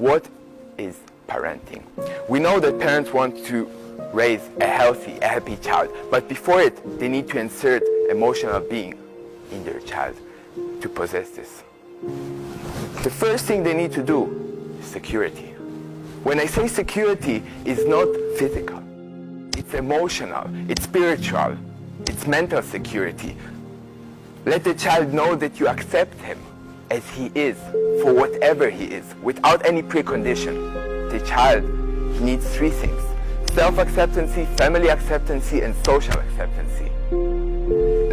What is parenting? We know that parents want to raise a healthy, a happy child, but before it, they need to insert emotional being in their child to possess this. The first thing they need to do is security. When I say security, it's not physical. It's emotional, it's spiritual, it's mental security. Let the child know that you accept him as he is, for whatever he is, without any precondition. The child, he needs three things: self-acceptance, family acceptance, and social acceptance.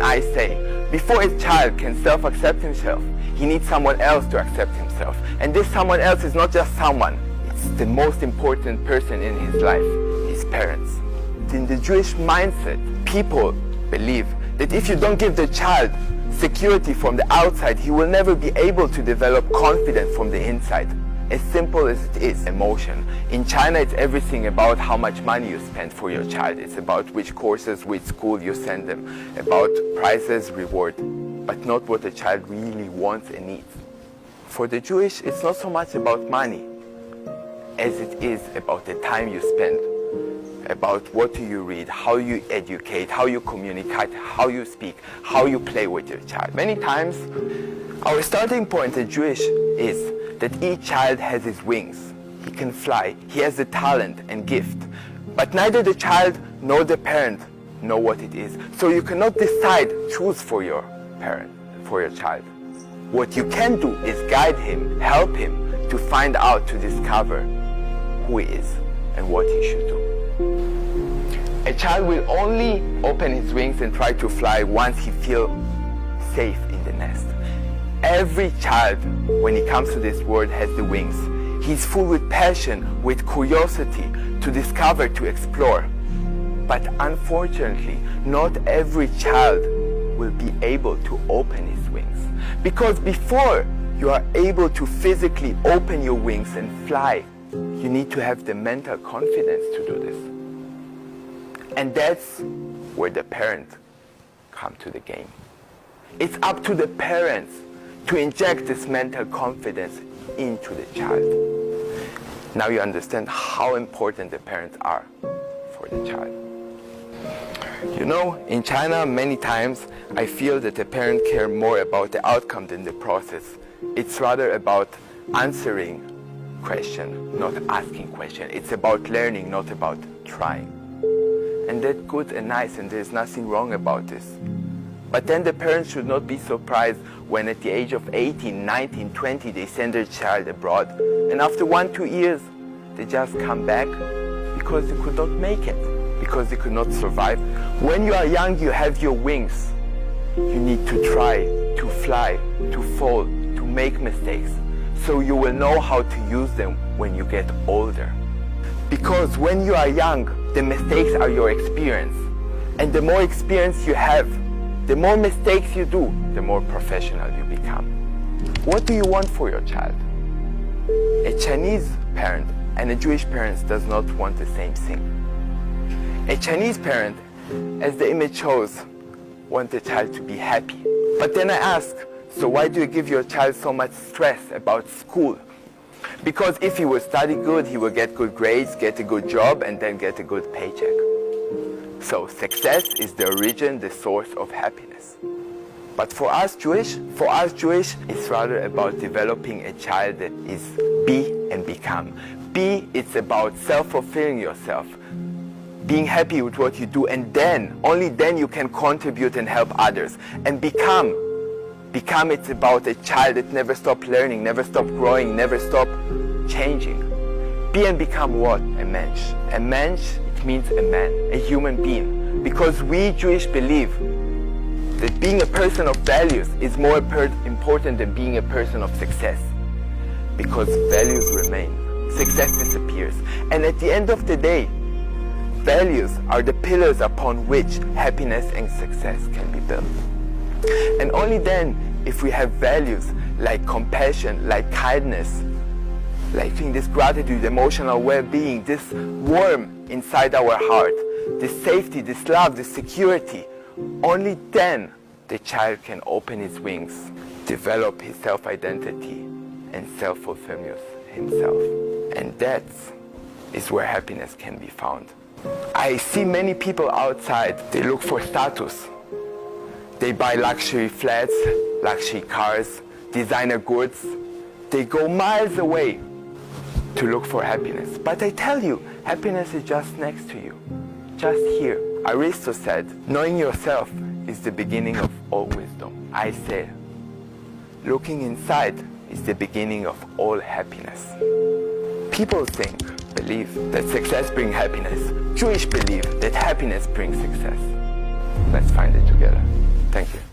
I say, before a child can self-accept himself, he needs someone else to accept himself. And this someone else is not just someone, it's the most important person in his life, his parents. In the Jewish mindset, people believe that if you don't give the child security from the outside, he will never be able to develop confidence from the inside. As simple as it is, emotion. In China, it's everything about how much money you spend for your child. It's about which courses, which school you send them, about prizes, reward, but not what the child really wants and needs. For the Jewish, it's not so much about money as it is about the time you spend, about what do you read, how you educate, how you communicate, how you speak, how you play with your child. Many times, our starting point as Jewish is that each child has his wings. He can fly. He has a talent and gift. But neither the child nor the parent know what it is. So you cannot decide, choose for your parent, for your child. What you can do is guide him, help him to find out, to discover who he is and what he should do. A child will only open his wings and try to fly once he feels safe in the nest. Every child, when he comes to this world, has the wings. He's full with passion, with curiosity, to discover, to explore. But unfortunately, not every child will be able to open his wings. Because before you are able to physically open your wings and fly, you need to have the mental confidence to do this. And that's where the parents come to the game. It's up to the parents to inject this mental confidence into the child. Now you understand how important the parents are for the child. You know, in China, many times I feel that the parents care more about the outcome than the process. It's rather about answering question, not asking question. It's about learning, not about trying. And that's good and nice, and there's nothing wrong about this. But then the parents should not be surprised when at the age of 18, 19, 20, they send their child abroad. And after 1-2 years, they just come back because they could not make it, because they could not survive. When you are young, you have your wings. You need to try, to fly, to fall, to make mistakes. So you will know how to use them when you get older. Because when you are young, the mistakes are your experience. And the more experience you have, the more mistakes you do, the more professional you become. What do you want for your child? A Chinese parent and a Jewish parent does not want the same thing. A Chinese parent, as the image shows, wants the child to be happy. But then I ask, so why do you give your child so much stress about school? Because if he will study good, he will get good grades, get a good job, and then get a good paycheck. So success is the origin, the source of happiness. But for us Jewish, it's rather about developing a child that is be and become. Be, it's about self-fulfilling yourself, being happy with what you do, and then, only then you can contribute and help others. And become, it's about a child that never stops learning, never stops growing, never stops changing. Be and become what? A mensch. A mensch, it means a man, a human being. Because we Jewish believe that being a person of values is more important than being a person of success. Because values remain, success disappears. And at the end of the day, values are the pillars upon which happiness and success can be built. And only then, if we have values like compassion, like kindness, like this gratitude, emotional well-being, this warmth inside our heart, this safety, this love, this security, only then the child can open his wings, develop his self-identity, and self-fulfill himself. And that is where happiness can be found. I see many people outside, they look for status. They buy luxury flats, luxury cars, designer goods. They go miles away to look for happiness. But I tell you, happiness is just next to you, just here. Aristo said, knowing yourself is the beginning of all wisdom. I say, looking inside is the beginning of all happiness. People believe that success brings happiness. Jewish believe that happiness brings success. Let's find it together. Thank you.